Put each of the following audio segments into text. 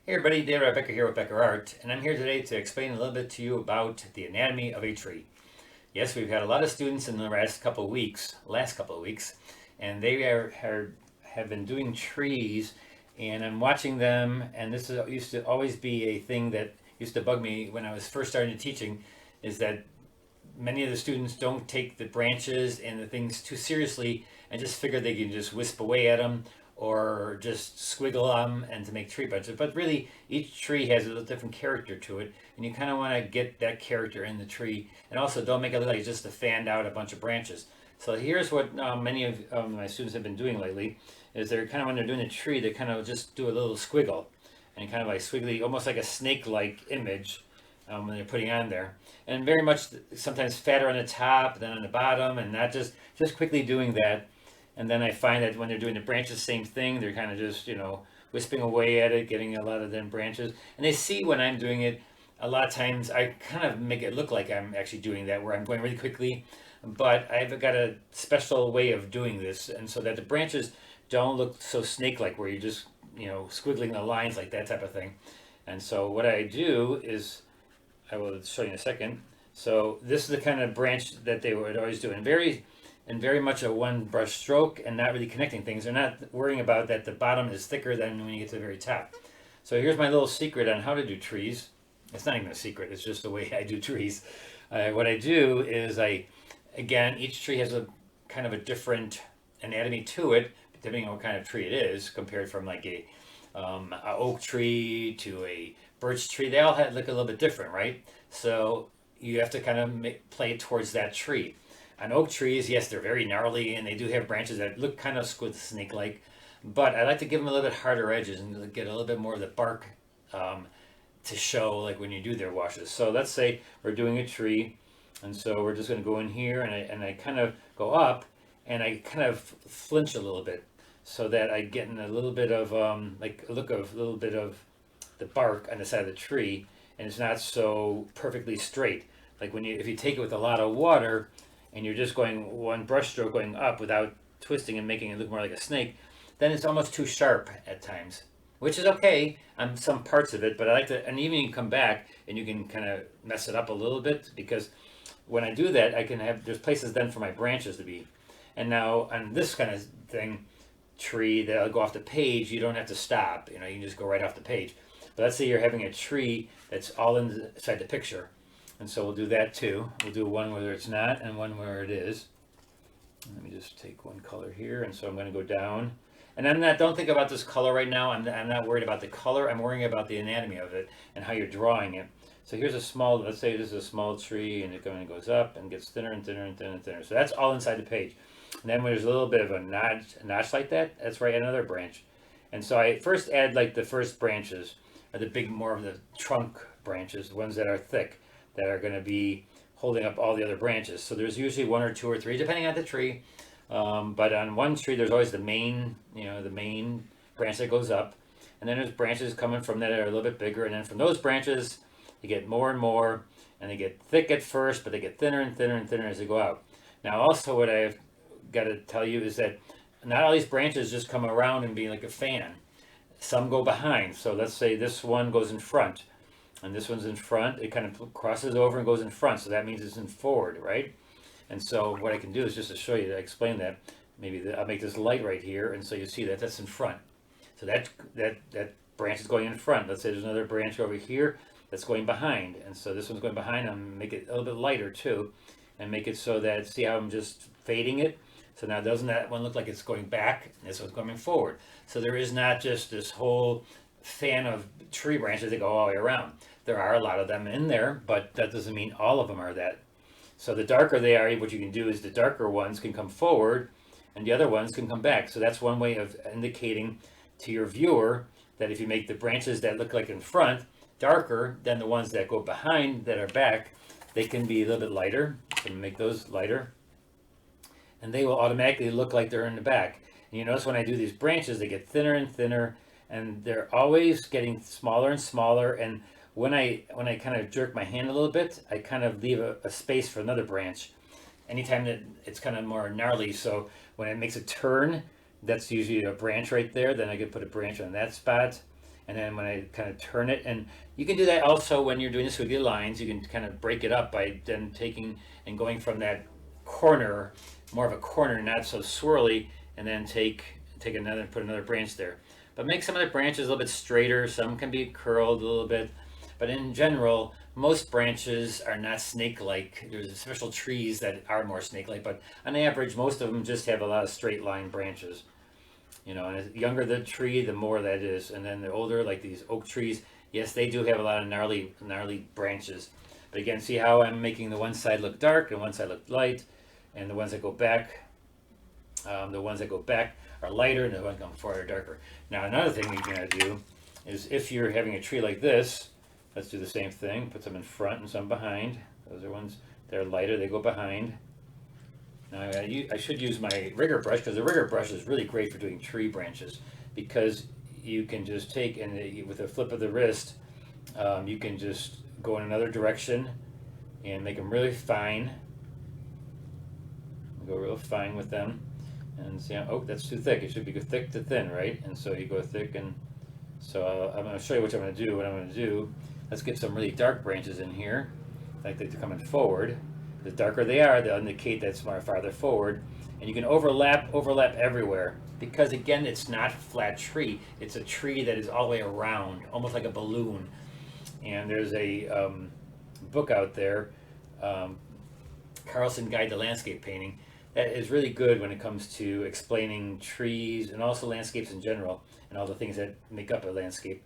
Hey everybody, David Becker here with BeckerArt, and I'm here today to explain a little bit to you about the anatomy of a tree. Yes, we've had a lot of students in the last couple of weeks, and have been doing trees, and I'm watching them, and used to always be a thing that used to bug me when I was first starting teaching, is that many of the students don't take the branches and the things too seriously and just figure they can just wisp away at them or just squiggle them and to make tree branches. But really, each tree has a little different character to it, and you kind of want to get that character in the tree. And also, don't make it look like just a fanned out a bunch of branches. So here's what many of my students have been doing lately: is they're kind of when they're doing a tree, they kind of just do a little squiggle, and kind of like squiggly, almost like a snake-like image when they're putting on there, and very much sometimes fatter on the top, then on the bottom, and not just quickly doing that. And then I find that when they're doing the branches, same thing. They're kind of just wisping away at it, getting a lot of them branches, and they see when I'm doing it. A lot of times I kind of make it look like I'm actually doing that, where I'm going really quickly, but I've got a special way of doing this, and so that the branches don't look so snake-like, where you're just squiggling the lines like that type of thing. And so what I do is I will show you in a second. So this is the kind of branch that they would always do, and very much a one brush stroke, and not really connecting things. They're not worrying about that the bottom is thicker than when you get to the very top. So here's my little secret on how to do trees. It's not even a secret, it's just the way I do trees. What I do is again, each tree has a kind of a different anatomy to it, depending on what kind of tree it is, compared from like a oak tree to a birch tree. They all look a little bit different, right? So you have to kind of play it towards that tree. On oak trees, yes, they're very gnarly, and they do have branches that look kind of snake-like, but I like to give them a little bit harder edges and get a little bit more of the bark to show, like when you do their washes. So let's say we're doing a tree, and so we're just going to go in here, and I kind of go up, and I kind of flinch a little bit, so that I get in a little bit of like a look of a little bit of the bark on the side of the tree, and it's not so perfectly straight. Like if you take it with a lot of water, and you're just going one brush stroke going up without twisting and making it look more like a snake, then it's almost too sharp at times, which is okay on some parts of it. But I like to, and even you can come back and you can kind of mess it up a little bit, because when I do that, there's places then for my branches to be. And now on this kind of tree that'll go off the page, you don't have to stop. You can just go right off the page. But let's say you're having a tree that's all inside the picture. And so we'll do that too. We'll do one where it's not and one where it is. Let me just take one color here. And so I'm going to go down. And don't think about this color right now. I'm not worried about the color. I'm worrying about the anatomy of it and how you're drawing it. So here's let's say this is a small tree, and it goes up and gets thinner and thinner and thinner and thinner. So that's all inside the page. And then when there's a little bit of a notch like that, that's where I add another branch. And so I first add like the first branches, or more of the trunk branches, the ones that are thick, that are going to be holding up all the other branches. So there's usually one or two or three, depending on the tree. But on one tree, there's always the main branch that goes up. And then there's branches coming from that are a little bit bigger. And then from those branches, they get more and more, and they get thick at first, but they get thinner and thinner and thinner as they go out. Now, also what I've got to tell you is that not all these branches just come around and be like a fan. Some go behind. So let's say this one goes in front, and this one's in front. It kind of crosses over and goes in front, so that means it's in forward, right? And so what I can do is just to show you, to explain that, I'll make this light right here, and so you see that's in front. So that branch is going in front. Let's say there's another branch over here that's going behind, and so this one's going behind. I'm make it a little bit lighter too, and make it so that, see how I'm just fading it? So now doesn't that one look like it's going back, and this one's coming forward? So there is not just this whole fan of tree branches that go all the way around. There are a lot of them in there, but that doesn't mean all of them are that. So the darker they are, what you can do is the darker ones can come forward and the other ones can come back. So that's one way of indicating to your viewer that if you make the branches that look like in front darker than the ones that go behind that are back, they can be a little bit lighter. So make those lighter, and they will automatically look like they're in the back. And you notice when I do these branches, they get thinner and thinner, and they're always getting smaller and smaller. And when I kind of jerk my hand a little bit, I kind of leave a space for another branch. Anytime that it's kind of more gnarly, so when it makes a turn, that's usually a branch right there. Then I could put a branch on that spot. And then when I kind of turn it, and you can do that also when you're doing this with your lines, you can kind of break it up by then taking and going from that corner, more of a corner, not so swirly, and then take another, put another branch there. But make some of the branches a little bit straighter. Some can be curled a little bit, but in general, most branches are not snake-like. There's special trees that are more snake-like, but on average, most of them just have a lot of straight line branches. You know, and the younger the tree, the more that is. And then the older, like these oak trees, yes, they do have a lot of gnarly branches. But again, see how I'm making the one side look dark and one side look light, and the ones that go back, are lighter, and the ones that come forward are darker. Now, another thing you're gonna do is if you're having a tree like this, let's do the same thing. Put some in front and some behind. Those are ones that are lighter; they go behind. Now I should use my rigger brush, because the rigger brush is really great for doing tree branches, because you can just take and with a flip of the wrist, you can just go in another direction and make them really fine. Go real fine with them, and see, oh, that's too thick. It should be thick to thin, right? And so you go thick, and so I'm going to show you what I'm going to do. What I'm going to do, let's get some really dark branches in here, like they're coming forward. The darker they are, they'll indicate that's more farther forward. And you can overlap everywhere, because again, it's not a flat tree. It's a tree that is all the way around, almost like a balloon. And there's a book out there, Carlson Guide to Landscape Painting, that is really good when it comes to explaining trees and also landscapes in general, and all the things that make up a landscape.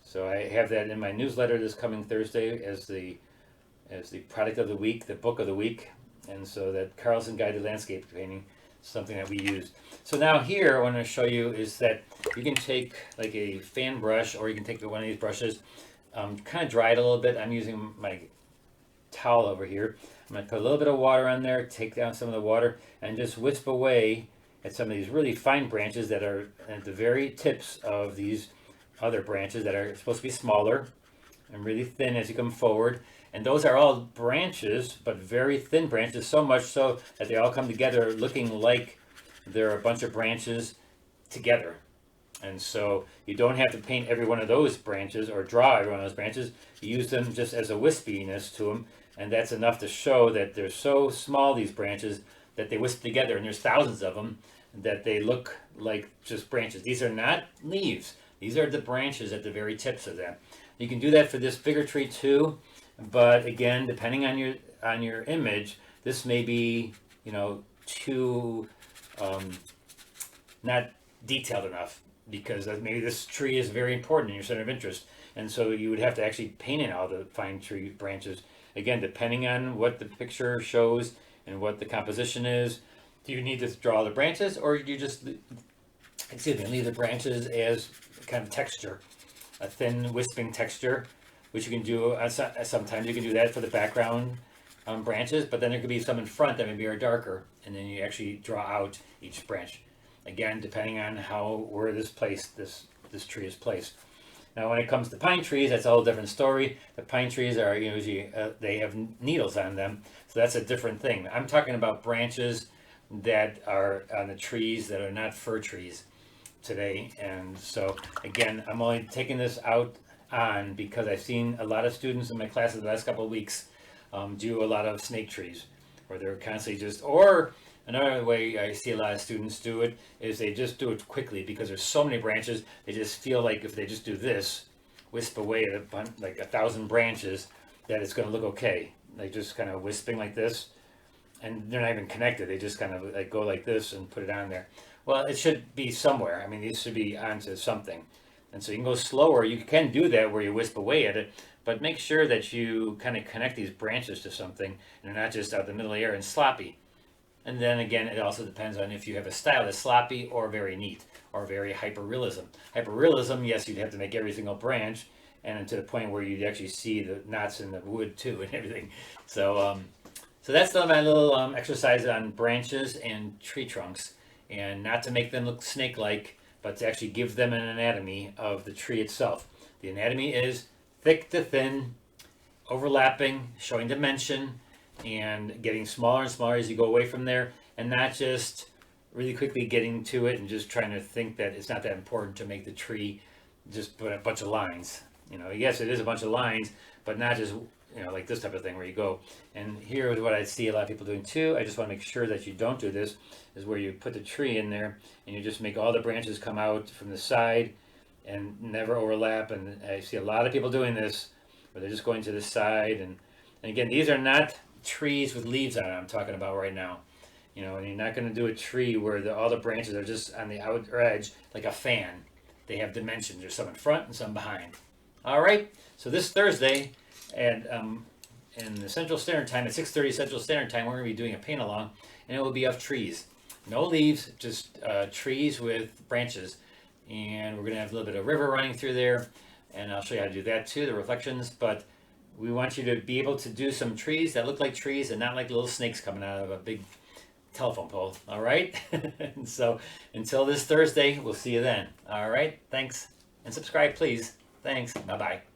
So I have that in my newsletter this coming Thursday as the product of the week, the book of the week. And so that Carlson Guide to Landscape Painting is something that we use. So now here, what I want to show you is that you can take like a fan brush, or you can take one of these brushes, kind of dry it a little bit. I'm using my towel over here. I'm going to put a little bit of water on there, take down some of the water, and just wisp away at some of these really fine branches that are at the very tips of these other branches that are supposed to be smaller and really thin as you come forward. And those are all branches, but very thin branches, so much so that they all come together looking like they're a bunch of branches together. And so you don't have to paint every one of those branches or draw every one of those branches. You use them just as a wispiness to them, and that's enough to show that they're so small, these branches, that they wisp together, and there's thousands of them, that they look like just branches. These are not leaves. These are the branches at the very tips of them. You can do that for this bigger tree too, but again, depending on your image, this may be, you know, too not detailed enough, because maybe this tree is very important in your center of interest, and so you would have to actually paint in all the fine tree branches. Again, depending on what the picture shows and what the composition is, do you need to draw the branches, or do you just leave the branches as kind of texture, a thin wisping texture, which you can do sometimes. You can do that for the background branches, but then there could be some in front that maybe are darker, and then you actually draw out each branch. Again, depending on where this tree is placed. Now, when it comes to pine trees, that's a whole different story. The pine trees are usually they have needles on them, so that's a different thing. I'm talking about branches that are on the trees that are not fir trees today. And so again, I'm only taking this out on because I've seen a lot of students in my classes the last couple of weeks do a lot of snake trees, where they're constantly or another way I see a lot of students do it is they just do it quickly, because there's so many branches. They just feel like if they just do this, wisp away like 1,000 branches, that it's going to look okay. They just kind of wisping like this, and they're not even connected. They just kind of like go like this and put it on there. Well, it should be somewhere. I mean, these should be onto something. And so you can go slower. You can do that where you wisp away at it, but make sure that you kind of connect these branches to something, and they're not just out the middle of the air and sloppy. And then again, it also depends on if you have a style that's sloppy or very neat or very hyperrealism. Hyperrealism, yes, you'd have to make every single branch, and to the point where you'd actually see the knots in the wood too and everything. So, so that's my little exercise on branches and tree trunks, and not to make them look snake-like, but to actually give them an anatomy of the tree itself. The anatomy is thick to thin, overlapping, showing dimension, and getting smaller and smaller as you go away from there, and not just really quickly getting to it and just trying to think that it's not that important to make the tree just put a bunch of lines. Yes, it is a bunch of lines, but not just like this type of thing where you go. And here is what I see a lot of people doing too. I just want to make sure that you don't do this. Is where you put the tree in there and you just make all the branches come out from the side and never overlap. And I see a lot of people doing this where they're just going to the side. And again, these are not trees with leaves on it I'm talking about right now. And you're not going to do a tree where all the branches are just on the outer edge like a fan. They have dimensions. There's some in front and some behind. All right. So this Thursday, and in the Central Standard Time at 6:30 Central Standard Time, we're going to be doing a paint along, and it will be of trees, no leaves, just trees with branches, and we're going to have a little bit of river running through there, and I'll show you how to do that too, the reflections. But we want you to be able to do some trees that look like trees and not like little snakes coming out of a big telephone pole. All right. And so until this Thursday, we'll see you then. All right. Thanks. And subscribe, please. Thanks. Bye-bye.